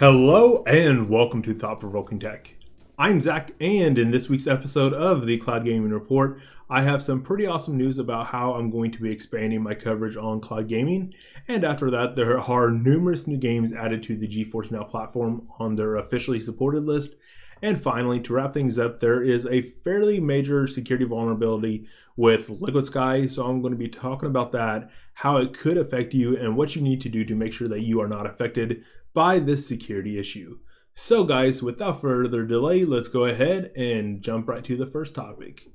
Hello and welcome to Provoking Tech. I'm Zach, and in this week's episode of the Cloud Gaming Report, I have some pretty awesome news about how I'm going to be expanding my coverage on cloud gaming. And after that, there are numerous new games added to the GeForce Now platform on their officially supported list. And finally, to wrap things up, there is a fairly major security vulnerability with LiquidSky. So I'm going to be talking about that, how it could affect you, and what you need to do to make sure that you are not affected by this security issue. So guys, without further delay, let's go ahead and jump right to the first topic.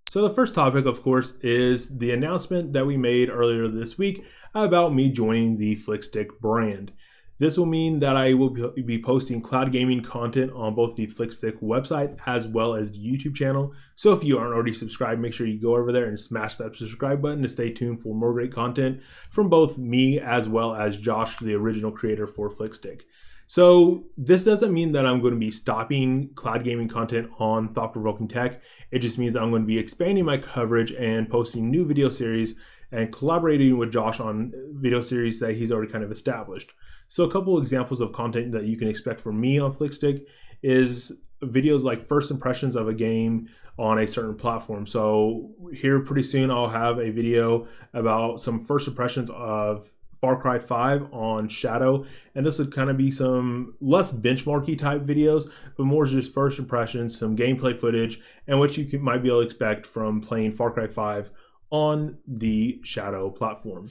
So the first topic, of course, is the announcement that we made earlier this week about me joining the Flikstick brand. This will mean that I will be posting cloud gaming content on both the Flikstick website as well as the YouTube channel. So if you aren't already subscribed, make sure you go over there and smash that subscribe button to stay tuned for more great content from both me as well as Josh, the original creator for Flikstick. So this doesn't mean that I'm going to be stopping cloud gaming content on Thought-Provoking Tech. It just means that I'm going to be expanding my coverage and posting new video series and collaborating with Josh on video series that he's already kind of established. So a couple examples of content that you can expect from me on Flikstick is videos like first impressions of a game on a certain platform. So here pretty soon I'll have a video about some first impressions of Far Cry 5 on Shadow, and this would kind of be some less benchmarky type videos, but more just first impressions, some gameplay footage, and what you might be able to expect from playing Far Cry 5 on the Shadow platform.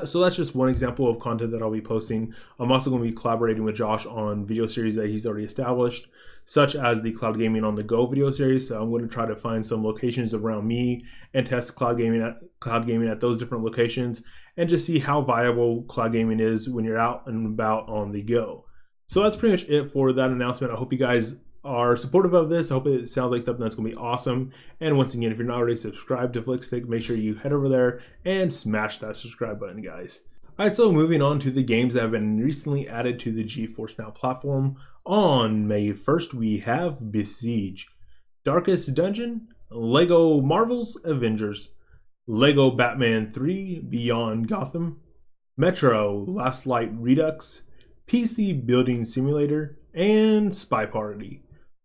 So that's just one example of content that I'll be posting. I'm also going to be collaborating with Josh on video series that he's already established, such as the Cloud Gaming on the Go video series. So I'm going to try to find some locations around me and test cloud gaming at those different locations, and just see how viable cloud gaming is when you're out and about on the go. So that's pretty much it for that announcement. I hope you guys are supportive of this. I hope it sounds like something that's going to be awesome. And once again, if you're not already subscribed to Flikstick, make sure you head over there and smash that subscribe button, guys. Alright, so moving on to the games that have been recently added to the GeForce Now platform. On May 1st, we have Besiege, Darkest Dungeon, LEGO Marvel's Avengers, LEGO Batman 3 Beyond Gotham, Metro Last Light Redux, PC Building Simulator, and Spy Party.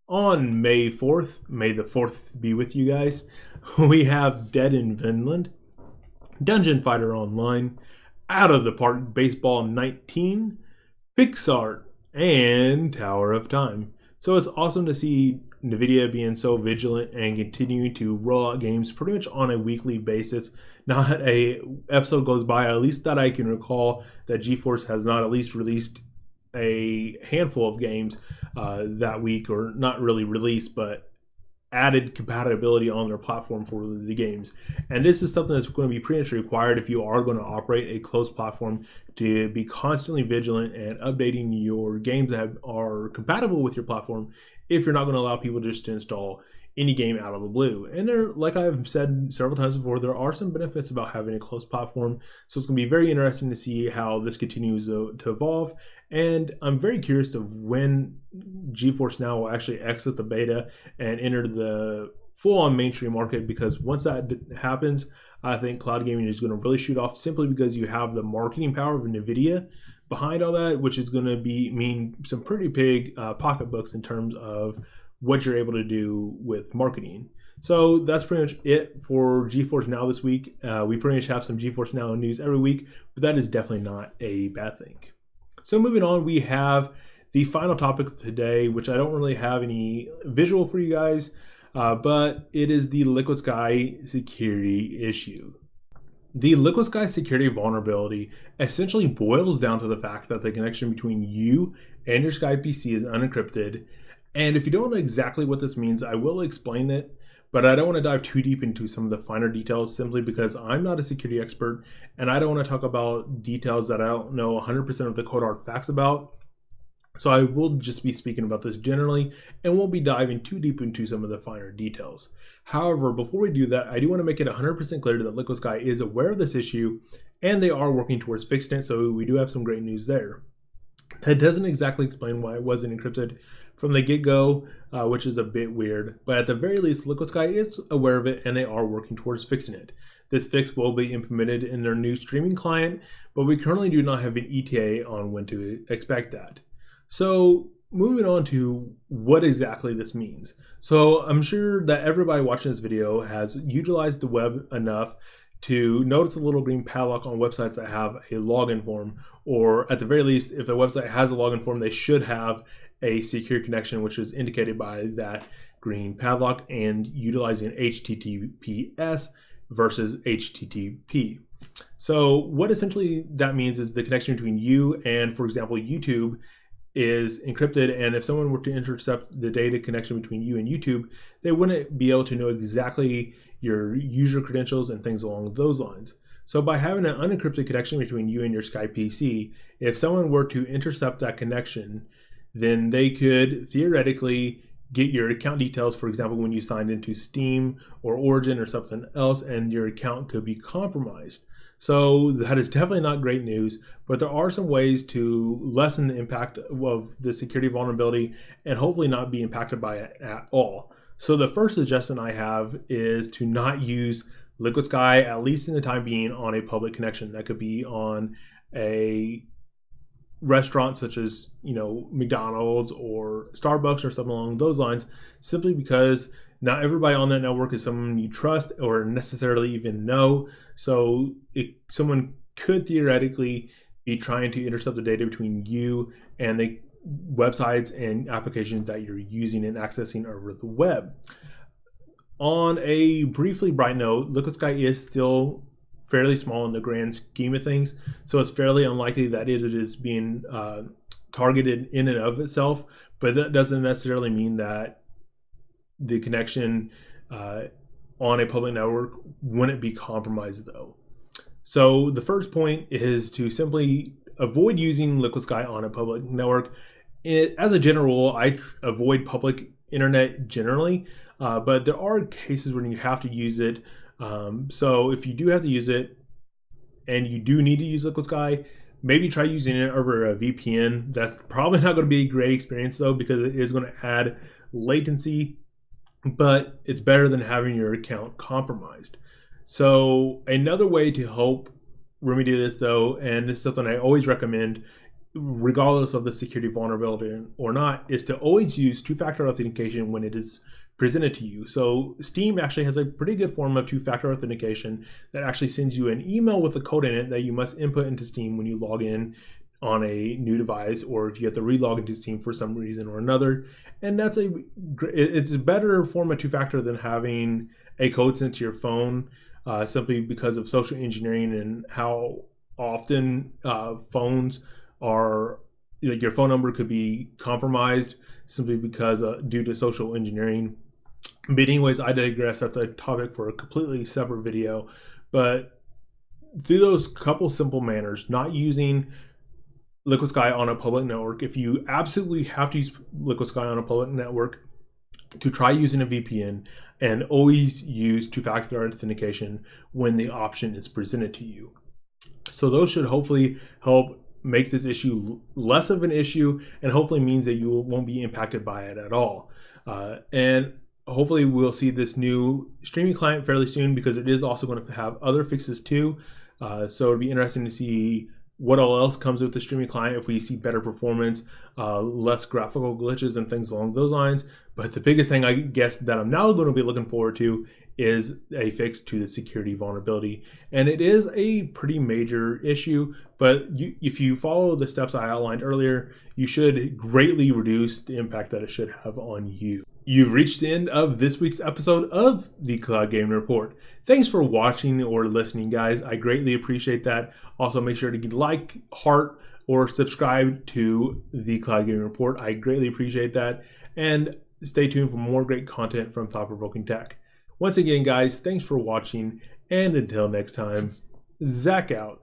On May 4th, may the 4th be with you guys, we have Dead in Vinland, Dungeon Fighter Online, Out of the Park Baseball 19, Pixar, and Tower of Time. So it's awesome to see NVIDIA being so vigilant and continuing to roll out games pretty much on a weekly basis. Not a episode goes by, at least that I can recall, that GeForce has not at least released a handful of games that week, or not really released, but added compatibility on their platform for the games. And this is something that's going to be pretty much required if you are going to operate a closed platform, to be constantly vigilant and updating your games that are compatible with your platform, if you're not going to allow people just to install any game out of the blue. And there, like I've said several times before, there are some benefits about having a closed platform. So it's going to be very interesting to see how this continues to evolve. And I'm very curious to when GeForce Now will actually exit the beta and enter the full-on mainstream market, because once that happens, I think cloud gaming is going to really shoot off, simply because you have the marketing power of NVIDIA behind all that, which is going to mean some pretty big pocketbooks in terms of what you're able to do with marketing. So that's pretty much it for GeForce Now this week. We pretty much have some GeForce Now news every week, but that is definitely not a bad thing. So moving on, we have the final topic of today, which I don't really have any visual for you guys, but it is the LiquidSky security issue. The LiquidSky security vulnerability essentially boils down to the fact that the connection between you and your Sky PC is unencrypted. And if you don't know exactly what this means, I will explain it, but I don't want to dive too deep into some of the finer details, simply because I'm not a security expert and I don't want to talk about details that I don't know 100% of the code hard facts about. So I will just be speaking about this generally and won't be diving too deep into some of the finer details. However, before we do that, I do want to make it 100% clear that LiquidSky is aware of this issue and they are working towards fixing it, so we do have some great news there. That doesn't exactly explain why it wasn't encrypted from the get-go, which is a bit weird, but at the very least, LiquidSky is aware of it and they are working towards fixing it. This fix will be implemented in their new streaming client, but we currently do not have an ETA on when to expect that. So moving on to what exactly this means. So I'm sure that everybody watching this video has utilized the web enough to notice a little green padlock on websites that have a login form, or at the very least, if a website has a login form, they should have a secure connection, which is indicated by that green padlock and utilizing HTTPS versus HTTP. So what essentially that means is the connection between you and, for example, YouTube is encrypted, and if someone were to intercept the data connection between you and YouTube, they wouldn't be able to know exactly your user credentials and things along those lines. So by having an unencrypted connection between you and your Sky PC, if someone were to intercept that connection, then they could theoretically get your account details, for example, when you signed into Steam or Origin or something else, and your account could be compromised. So that is definitely not great news, but there are some ways to lessen the impact of the security vulnerability and hopefully not be impacted by it at all. So the first suggestion I have is to not use LiquidSky, at least in the time being, on a public connection. That could be on a restaurant such as, McDonald's or Starbucks or something along those lines, simply because not everybody on that network is someone you trust or necessarily even know. So someone could theoretically be trying to intercept the data between you and the websites and applications that you're using and accessing over the web. On a briefly bright note, LiquidSky is still fairly small in the grand scheme of things, so it's fairly unlikely that it is being targeted in and of itself, but that doesn't necessarily mean that the connection on a public network wouldn't be compromised though. So the first point is to simply avoid using LiquidSky on a public network. As a general rule, I avoid public internet generally, but there are cases when you have to use it. So if you do have to use it and you do need to use LiquidSky, maybe try using it over a VPN. That's probably not going to be a great experience though, because it is going to add latency, but it's better than having your account compromised. So another way to help remedy this though, and this is something I always recommend regardless of the security vulnerability or not, is to always use two-factor authentication when it is presented to you. So Steam actually has a pretty good form of two-factor authentication that actually sends you an email with a code in it that you must input into Steam when you log in on a new device, or if you have to relog into Steam for some reason or another. And it's a better form of two-factor than having a code sent to your phone, simply because of social engineering and how often phones are, your phone number could be compromised simply because due to social engineering. But anyways, I digress. That's a topic for a completely separate video. But through those couple simple manners, not using LiquidSky on a public network, if you absolutely have to use LiquidSky on a public network, to try using a VPN, and always use two-factor authentication when the option is presented to you. So those should hopefully help make this issue less of an issue, and hopefully means that you won't be impacted by it at all. And hopefully we'll see this new streaming client fairly soon, because it is also going to have other fixes too. So it'd be interesting to see what all else comes with the streaming client, if we see better performance, less graphical glitches and things along those lines. But the biggest thing I guess that I'm now going to be looking forward to is a fix to the security vulnerability. And it is a pretty major issue, but if you follow the steps I outlined earlier, you should greatly reduce the impact that it should have on you. You've reached the end of this week's episode of the Cloud Gaming Report. Thanks for watching or listening, guys. I greatly appreciate that. Also, make sure to like, heart, or subscribe to the Cloud Gaming Report. I greatly appreciate that. And stay tuned for more great content from Thought Provoking Tech. Once again, guys, thanks for watching. And until next time, Zach out.